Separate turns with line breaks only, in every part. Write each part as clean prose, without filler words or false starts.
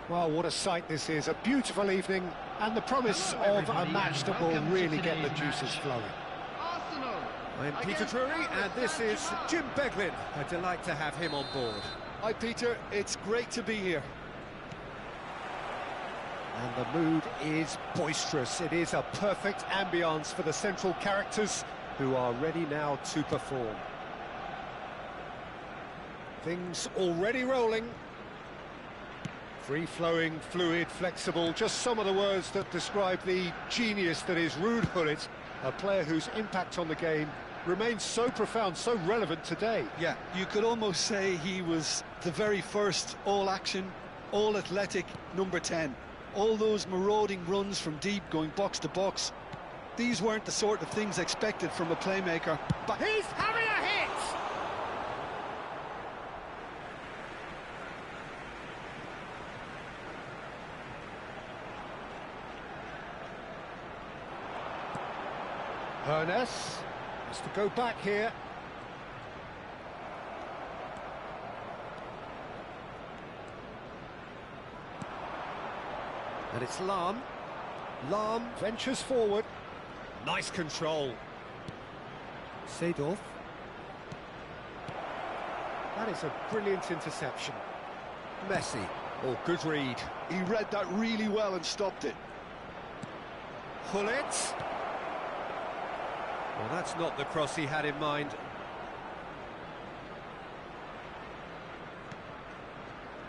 Well, what a sight this is. A beautiful evening and the promise of a match that will really get the juices flowing. I'm Peter Drury and this is Jim Beglin. A delight to have him on board.
Hi Peter, it's great to be here.
And the mood is boisterous. It is a perfect ambience for the central characters who are ready now to perform. Things already rolling. Free-flowing, fluid, flexible, just some of the words that describe the genius that is Ruud Gullit, a player whose impact on the game remains so profound, so relevant today.
Yeah, you could almost say he was the very first all-action, all-athletic number 10. All those marauding runs from deep going box to box, these weren't the sort of things expected from a playmaker. But
he's having a hit! Ernest has to go back here. And it's Lahm. Lahm ventures forward. Nice control. Seedorf. That is a brilliant interception. Messi. Oh, good read.
He read that really well and stopped it.
Gullit. Well, that's not the cross he had in mind.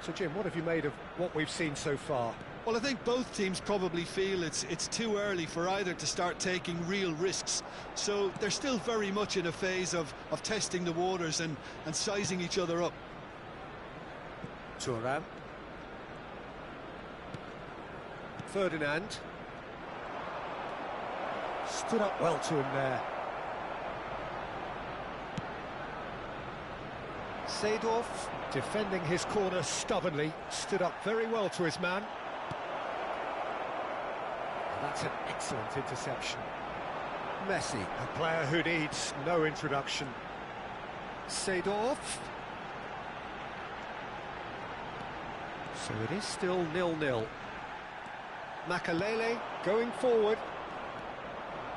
So, Jim, what have you made of what we've seen so far?
Well, I think both teams probably feel it's too early for either to start taking real risks. So they're still very much in a phase of testing the waters and sizing each other up.
Thuram. Ferdinand. Stood up well to him there. Seedorf, defending his corner stubbornly, stood up very well to his man. That's an excellent interception. Messi, a player who needs no introduction. Seedorf. So it is still 0-0. Makelele going forward.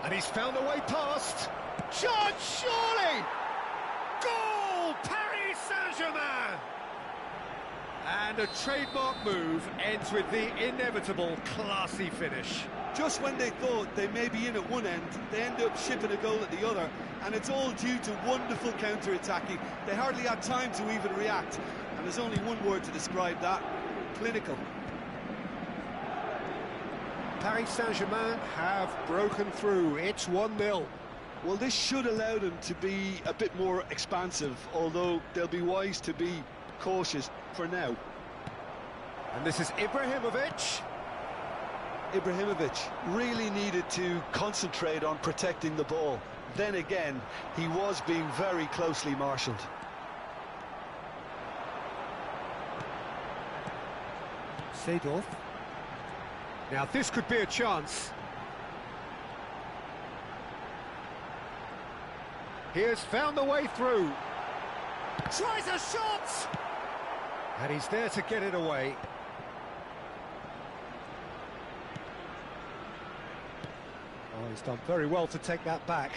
And he's found a way past. Judge, surely! Goal! Paris Saint-Germain! And a trademark move ends with the inevitable classy finish.
Just when they thought they may be in at one end, they end up shipping a goal at the other, and it's all due to wonderful counter-attacking. They hardly had time to even react, and there's only one word to describe that: clinical.
Paris Saint-Germain have broken through. It's 1-0.
Well, this should allow them to be a bit more expansive, although they'll be wise to be cautious for now.
And this is Ibrahimovic.
Ibrahimovic really needed to concentrate on protecting the ball. Then again, he was being very closely marshalled.
Seedorf. Now this could be a chance. He has found the way through. Tries a shot! And he's there to get it away. Oh, he's done very well to take that back.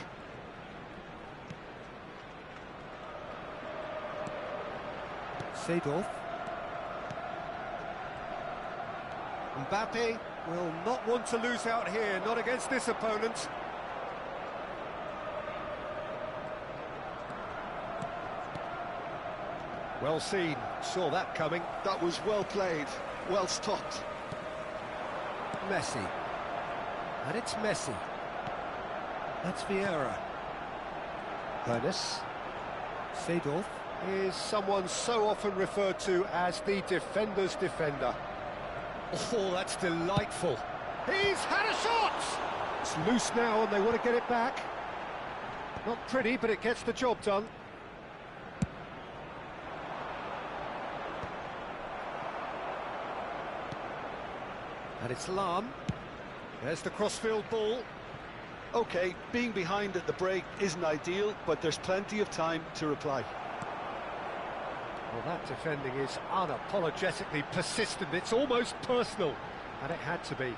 Seedorf. Mbappe will not want to lose out here, not against this opponent. Well seen, saw that coming.
That was well played, well stopped.
Messi. And it's Messi. That's Vieira. Ernest. Seedorf is someone so often referred to as the defender's defender. Oh, that's delightful. He's had a shot! It's loose now and they want to get it back. Not pretty, but it gets the job done. And it's Lahm. There's the crossfield ball.
OK, being behind at the break isn't ideal, but there's plenty of time to reply.
Well, that defending is unapologetically persistent. It's almost personal, and it had to be.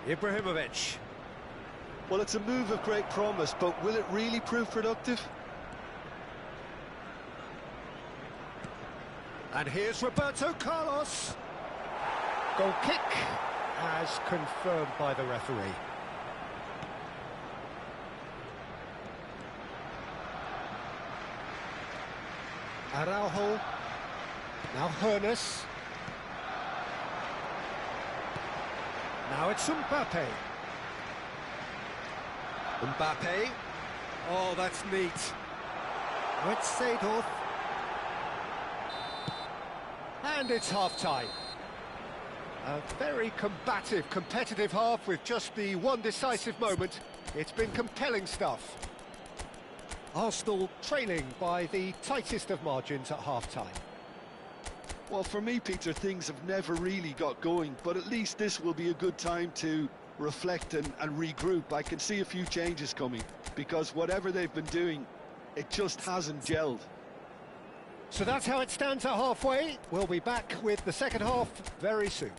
Ibrahimovic.
Well, it's a move of great promise, but will it really prove productive?
And here's Roberto Carlos. Goal kick, as confirmed by the referee. Araujo. Now Hoeneß. Now it's Mbappe. Mbappe. Oh, that's neat. With Seedorf. And it's half-time. A very combative, competitive half with just the one decisive moment. It's been compelling stuff. Arsenal trailing by the tightest of margins at half-time.
Well, for me, Peter, things have never really got going, but at least this will be a good time to reflect and regroup. I can see a few changes coming, because whatever they've been doing, it just hasn't gelled.
So that's how it stands at halfway. We'll be back with the second half very soon.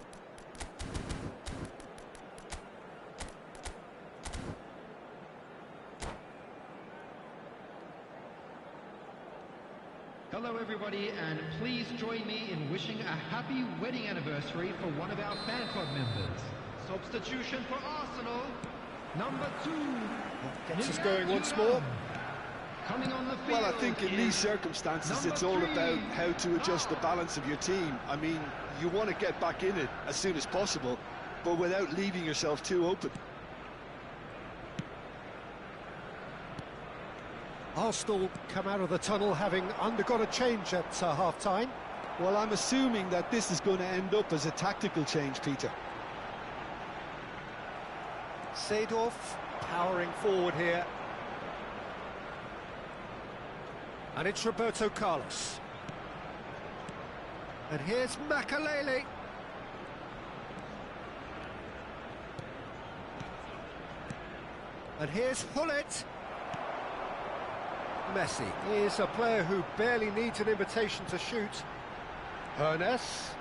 Hello everybody, and please join me in wishing a happy wedding anniversary for one of our fan club members. Substitution for Arsenal, number 2.
Gets us going once more.
Coming on the field.
Well, I think in these circumstances it's all about how to adjust the balance of your team. I mean, you want to get back in it as soon as possible, but without leaving yourself too open.
Arsenal come out of the tunnel having undergone a change at half-time.
Well, I'm assuming that this is going to end up as a tactical change, Peter.
Seedorf powering forward here. And it's Roberto Carlos. And here's Makelele. And here's Hullet. Messi is a player who barely needs an invitation to shoot. Hoeneß.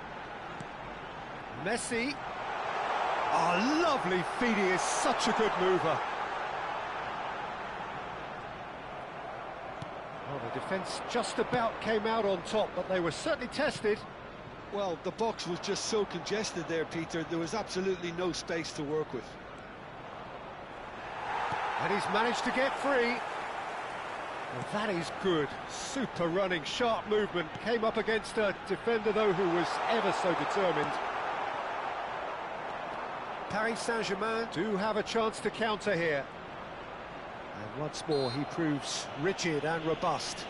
Messi. Oh, lovely feed. He is such a good mover. Well, the defence just about came out on top, but they were certainly tested.
Well, the box was just so congested there, Peter. There was absolutely no space to work with.
And he's managed to get free. Well, that is good. Super running, sharp movement. Came up against a defender, though, who was ever so determined. Paris Saint-Germain do have a chance to counter here. And once more, he proves rigid and robust.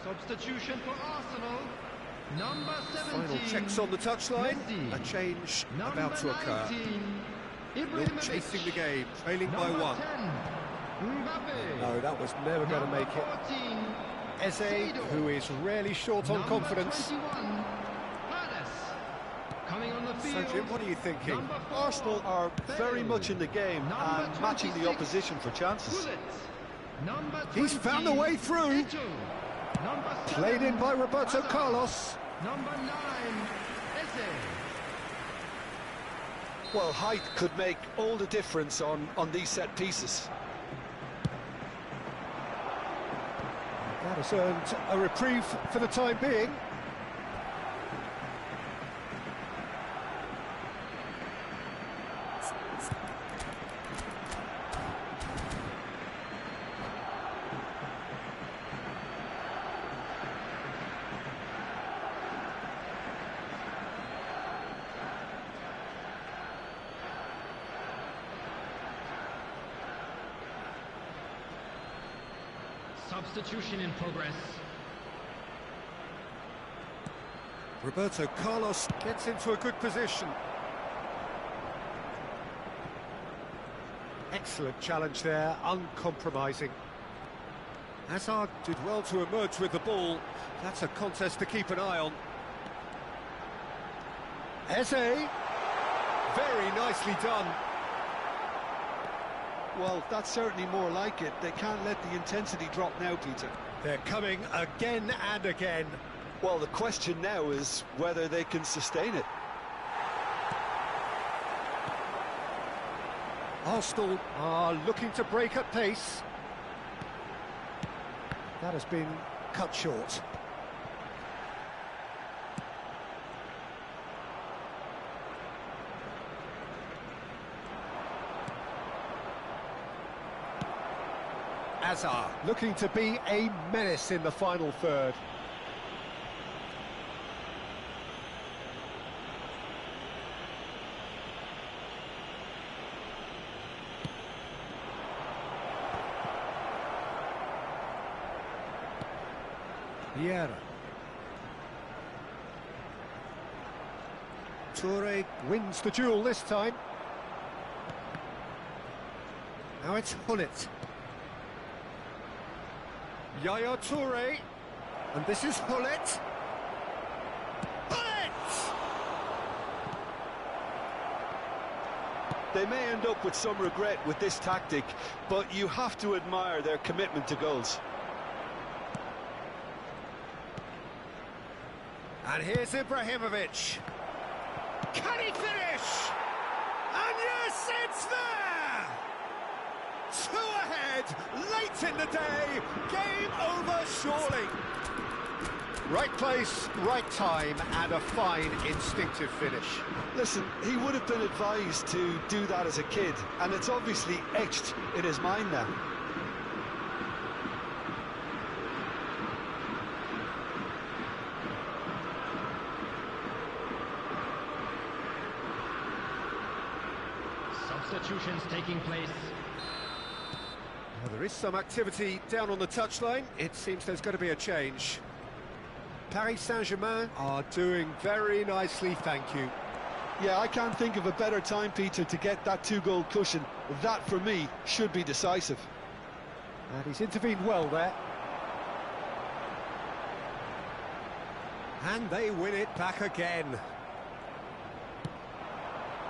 Substitution for Arsenal, number 17.
Final checks on the touchline.
Messi.
A change
Number
about to occur.
19,
Not chasing the game, trailing by
number
1.
10, Mbappe.
No, that was never going to
Number
make it.
14,
Eze, who is rarely short on
number
confidence.
21, Hoeneß. Coming on the
So,
field.
Jim, what are you thinking?
Number 4,
Arsenal are very much in the game
Number
and matching the
26,
opposition for chances.
Hullet. Number
He's
20,
found a way through.
Eto'o. Number 7,
Played in by Roberto
Hazard.
Carlos.
Number 9, Eze.
Well, height could make all the difference on these set pieces.
That has earned a reprieve for the time being.
Substitution in progress.
Roberto Carlos gets into a good position. Excellent challenge there, uncompromising. Hazard did well to emerge with the ball. That's a contest to keep an eye on. Eze, very nicely done.
Well, that's certainly more like it. They can't let the intensity drop now, Peter.
They're coming again and again.
Well, the question now is whether they can sustain it.
Arsenal are looking to break at pace. That has been cut short. Hazard looking to be a menace in the final third. Vieira. Toure wins the duel this time. Now it's Gullit. Yaya Toure. And this is Gullit. Gullit!
They may end up with some regret with this tactic, but you have to admire their commitment to goals.
And here's Ibrahimovic. Can he finish? And yes, it's there! 2 ahead, late in the day, game over surely. Right place, right time, and a fine instinctive finish.
Listen, he would have been advised to do that as a kid, and it's obviously etched in his mind now.
Substitutions taking place.
Well, there is some activity down on the touchline. It seems there's going to be a change. Paris Saint-Germain are doing very nicely, thank you.
Yeah, I can't think of a better time, Peter, to get that 2-goal cushion. That, for me, should be decisive.
And he's intervened well there. And they win it back again.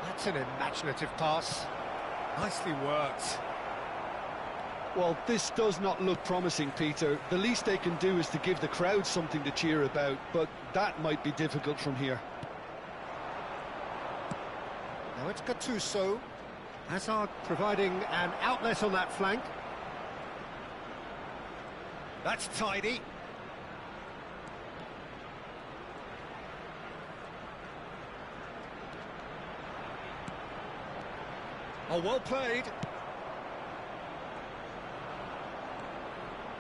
That's an imaginative pass. Nicely worked.
Well, this does not look promising, Peter. The least they can do is to give the crowd something to cheer about, but that might be difficult from here.
Now it's Gattuso. Hazard providing an outlet on that flank. That's tidy. Oh, well played.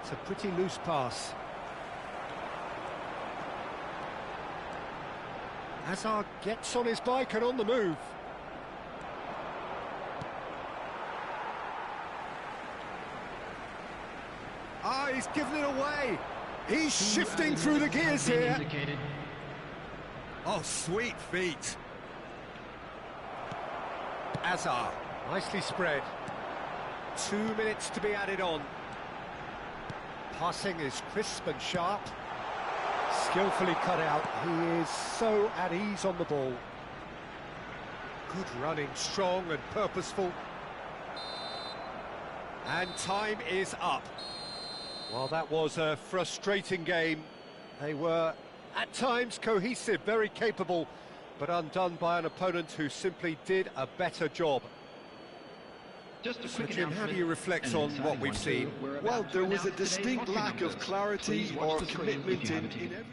It's a pretty loose pass. Hazard gets on his bike and on the move. Ah, he's given it away. He's shifting through the gears here. Oh, sweet feet. Hazard, nicely spread. 2 minutes to be added on. Passing is crisp and sharp. Skillfully cut out. He is so at ease on the ball. Good running, strong and purposeful. And time is up. Well, that was a frustrating game. They were, at times, cohesive, very capable, but undone by an opponent who simply did a better job.
Just a
So,
quick
Jim, how do you reflect on what we've seen?
Well, there was a distinct lack of clarity or commitment in every...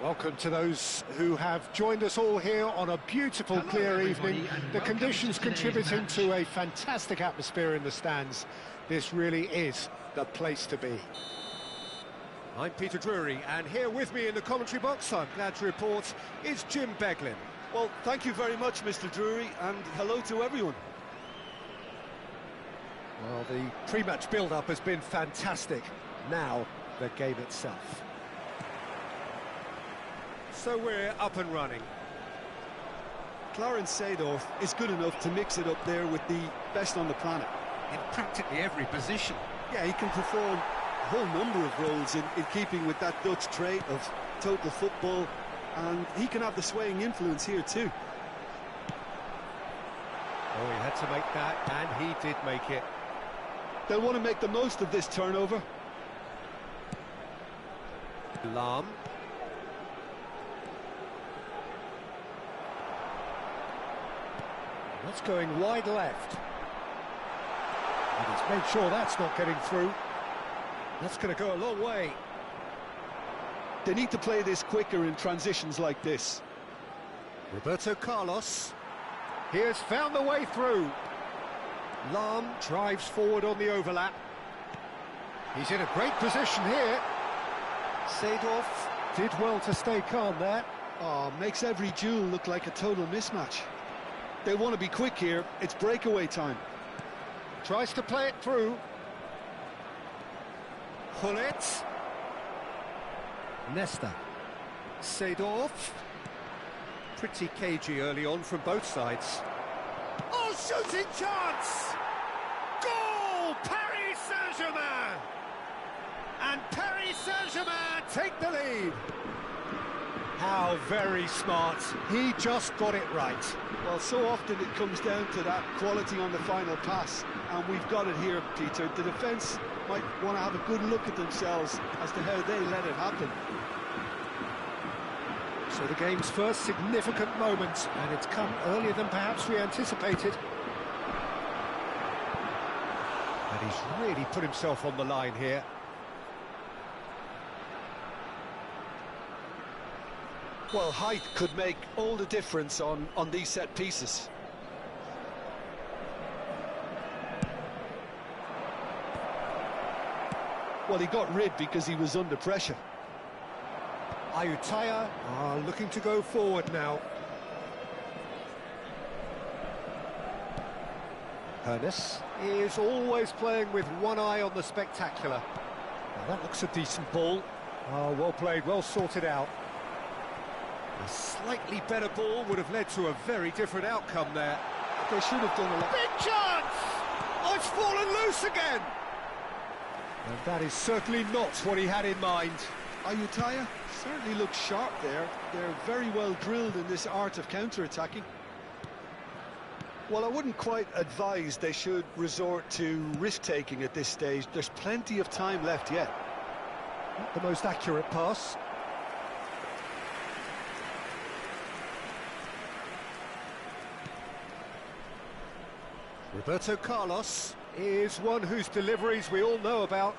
Welcome to those who have joined us all here on a beautiful, clear evening. The conditions contributing to a fantastic atmosphere in the stands. This really is the place to be. I'm Peter Drury, and here with me in the commentary box, I'm glad to report, is Jim Beglin.
Well, thank you very much, Mr. Drury, and hello to everyone.
Well, the pre-match build-up has been fantastic. Now, the game itself. So we're up and running.
Clarence Seedorf is good enough to mix it up there with the best on the planet.
In practically every position.
Yeah, he can perform a whole number of roles in keeping with that Dutch trait of total football, and he can have the swaying influence here too.
Oh, he had to make that, and he did make it.
They'll want to make the most of this turnover.
Lahm. That's going wide left. And he's made sure that's not getting through. That's going to go a long way.
They need to play this quicker in transitions like this.
Roberto Carlos. He has found the way through. Lahm drives forward on the overlap. He's in a great position here. Seedorf did well to stay calm there.
Oh, makes every duel look like a total mismatch. They want to be quick here. It's breakaway time.
Tries to play it through. Gullit. Nesta. Seedorf. Pretty cagey early on from both sides. Oh, shooting chance! Goal! Paris Saint-Germain! And Paris Saint-Germain take the lead. How very smart. He just got it right.
Well, so often it comes down to that quality on the final pass, and we've got it here, Peter. The defence might want to have a good look at themselves as to how they let it happen.
So the game's first significant moment, and it's come earlier than perhaps we anticipated. And he's really put himself on the line here.
Well, height could make all the difference on these set pieces. Well, he got rid because he was under pressure.
Ayutthaya are looking to go forward now. Hoeneß is always playing with one eye on the spectacular. Now that looks a decent ball. Oh, well played, well sorted out. A slightly better ball would have led to a very different outcome there.
They should have done a lot.
Big chance! Oh, it's fallen loose again! And that is certainly not what he had in mind.
Ayutthaya certainly looks sharp there. They're very well drilled in this art of counter-attacking. Well, I wouldn't quite advise they should resort to risk-taking at this stage. There's plenty of time left yet.
Not the most accurate pass. Roberto Carlos is one whose deliveries we all know about.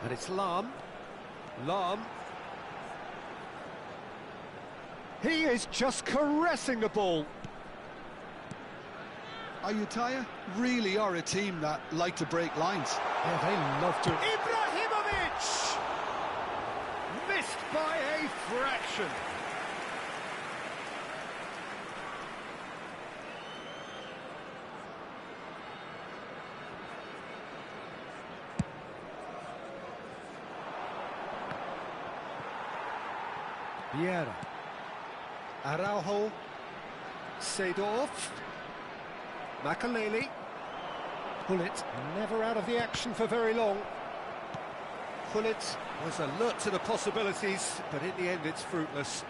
And it's Lahm. Lahm. He is just caressing the ball.
Ayutthaya really are a team that like to break lines.
Yeah, they love to. Ibrahimovic! Missed by a fraction. Vieira. Araujo. Seedorf. Makelele. Gullit never out of the action for very long. Gullit was alert to the possibilities, but in the end it's fruitless.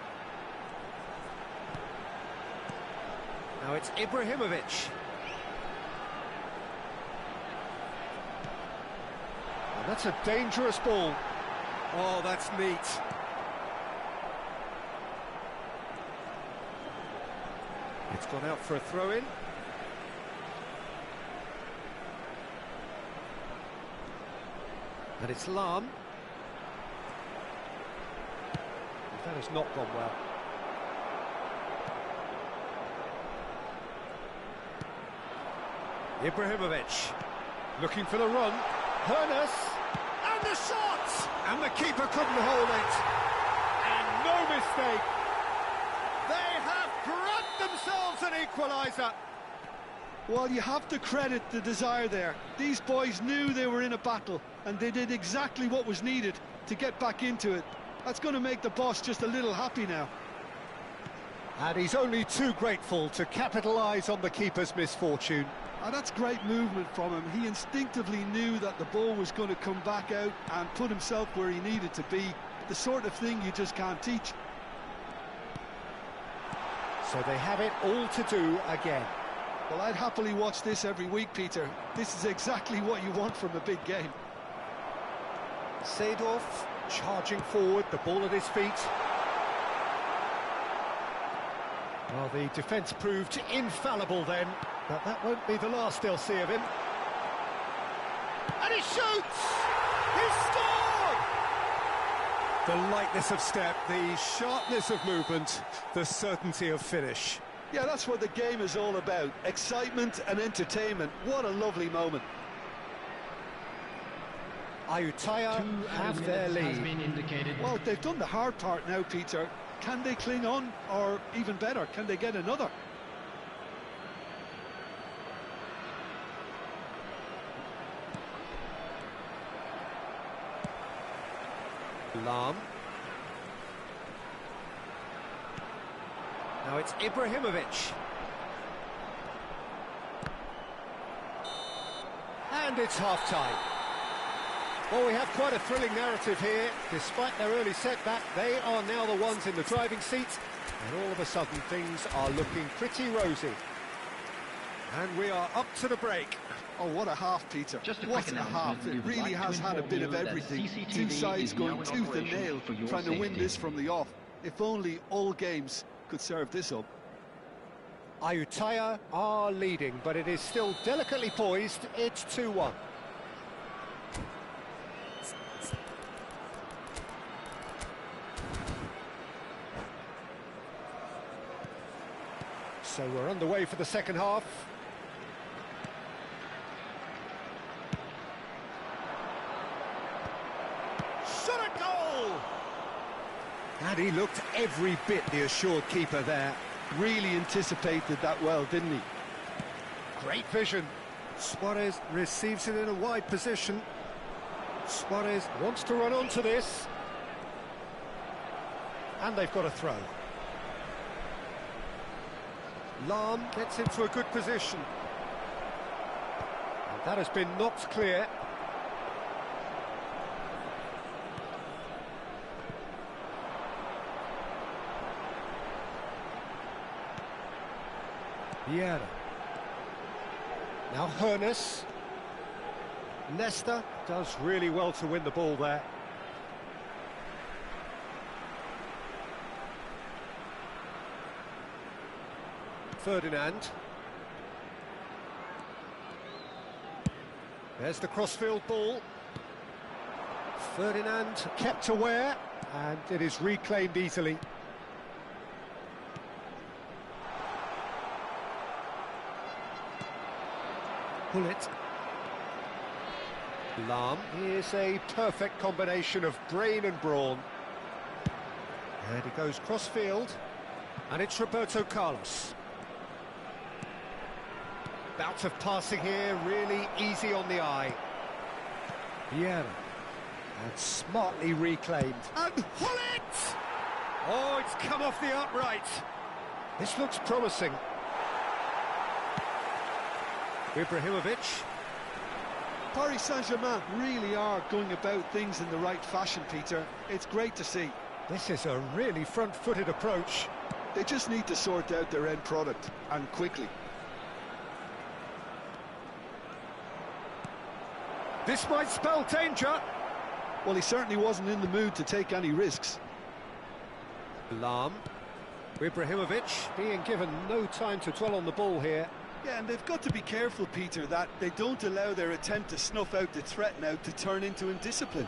Now it's Ibrahimovic. And that's a dangerous ball. Oh, that's neat. It's gone out for a throw-in. And it's Lahm. That has not gone well. Ibrahimovic, looking for the run. Hoeneß, and the shot! And the keeper couldn't hold it. And no mistake. They have grabbed themselves an equaliser.
Well, you have to credit the desire there. These boys knew they were in a battle, and they did exactly what was needed to get back into it. That's going to make the boss just a little happy now.
And he's only too grateful to capitalise on the keeper's misfortune.
And that's great movement from him. He instinctively knew that the ball was going to come back out and put himself where he needed to be. The sort of thing you just can't teach.
So they have it all to do again.
Well, I'd happily watch this every week, Peter. This is exactly what you want from a big game.
Seedorf charging forward, the ball at his feet. Well, the defence proved infallible then, but that won't be the last they'll see of him. And he shoots! He scored! The lightness of step, the sharpness of movement, the certainty of finish.
Yeah, that's what the game is all about. Excitement and entertainment. What a lovely moment.
Ayutthaya have their lead.
Well, they've done the hard part now, Peter. Can they cling on, or even better, can they get another?
Lahm. Now it's Ibrahimovic. And it's half-time. Well, we have quite a thrilling narrative here. Despite their early setback, they are now the ones in the driving seat, and all of a sudden things are looking pretty rosy. And we are up to the break.
Oh, what a half, Peter.
Just
what a half. It really has had a bit of everything. Two sides going tooth and nail, trying to win this from the off. If only all games could serve this up.
Ayutthaya are leading, but it is still delicately poised. It's 2-1. So we're underway for the second half. Shot a goal! And he looked every bit the assured keeper there.
Really anticipated that well, didn't he?
Great vision. Suarez receives it in a wide position. Suarez wants to run onto this. And they've got a throw. Lahm gets into a good position. And that has been knocked clear. Vieira. Now Hoeneß. Nesta does really well to win the ball there. Ferdinand. There's the crossfield ball. Ferdinand kept aware, and it is reclaimed easily. Gullit. Lahm is a perfect combination of brain and brawn. And he goes crossfield, and it's Roberto Carlos. Bout of passing here, really easy on the eye. Vieira. And smartly reclaimed. And Gullit! Oh, it's come off the upright. This looks promising. Ibrahimovic.
Paris Saint-Germain really are going about things in the right fashion, Peter. It's great to see.
This is a really front-footed approach.
They just need to sort out their end product, and quickly.
This might spell danger.
Well, he certainly wasn't in the mood to take any risks.
Lahm. Ibrahimovic being given no time to dwell on the ball here.
Yeah, and they've got to be careful, Peter, that they don't allow their attempt to snuff out the threat now to turn into indiscipline.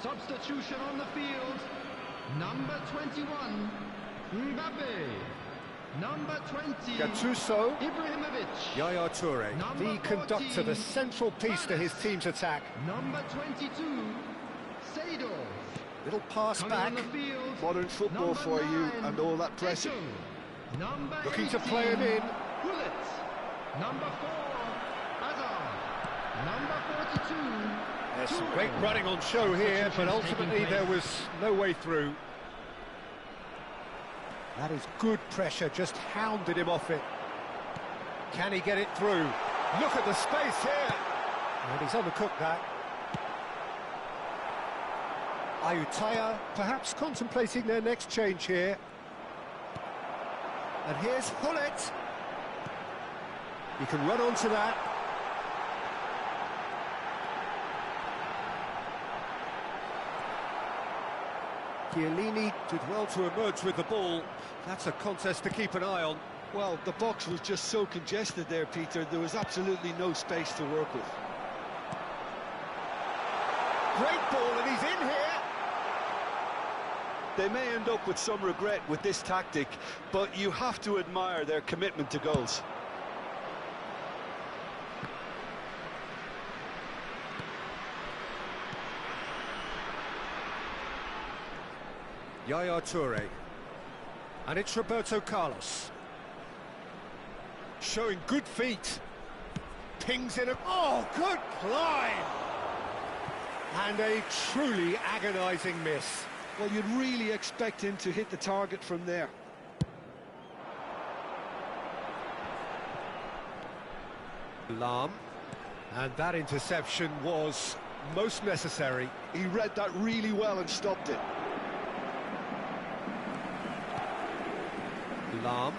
Substitution on the field. Number 21, Mbappe. Number 20,
Gattuso.
Ibrahimovic.
Yaya Toure,
Number
the conductor,
14,
the central piece to his team's attack.
Number 22, Seedorf.
Little pass
Coming
back.
on the field.
Modern football
Number
for you
9,
and all that pressing.
Eto'o. Number
Looking to
18,
play him in.
Gullit. Number 4, Hazard. Number 42,
There's some
Toure.
great running on show here, but
Substitutions
ultimately
taking
there
place.
was no way through. That is good pressure, just hounded him off it. Can he get it through? Look at the space here! And he's undercooked that. Ayutthaya perhaps contemplating their next change here. And here's Gullit. He can run onto that. Chiellini did well to emerge with the ball. That's a contest to keep an eye on.
Well, the box was just so congested there, Peter. There was absolutely no space to work with.
Great ball, and he's in here.
They may end up with some regret with this tactic, but you have to admire their commitment to goals.
Yaya Toure. And it's Roberto Carlos. Showing good feet. Pings in a... Oh, good climb! And a truly agonising miss.
Well, you'd really expect him to hit the target from there.
Lahm. And that interception was most necessary.
He read that really well and stopped it.
Lahm.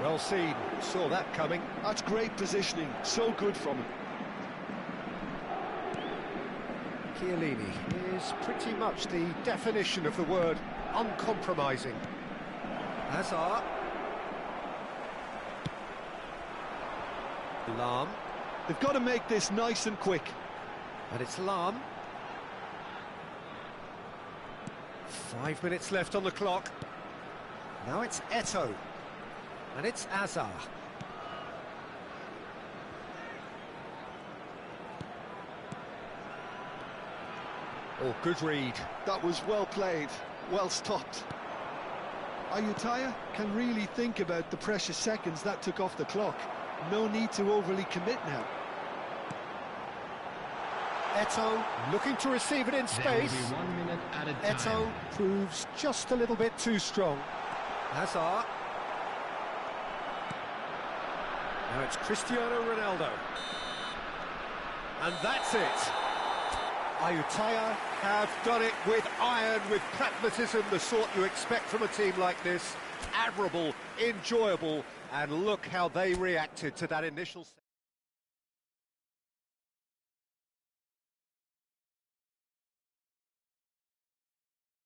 Well seen. Saw that coming.
That's great positioning. So good from him.
Chiellini is pretty much the definition of the word uncompromising. Hazard. Lahm.
They've got to make this nice and quick.
And it's Lahm. 5 minutes left on the clock. Now it's Eto'o. And it's Hazard. Oh, good read.
That was well played, well stopped. Ayutthaya can really think about the precious seconds that took off the clock. No need to overly commit now.
Eto'o looking to receive it in
There will
space.
be 1 minute added
Eto'o
time.
proves just a little bit too strong. Hazard. Now it's Cristiano Ronaldo. And that's it. Ayutthaya have done it with iron, with pragmatism, the sort you expect from a team like this. Admirable, enjoyable, and look how they reacted to that initial...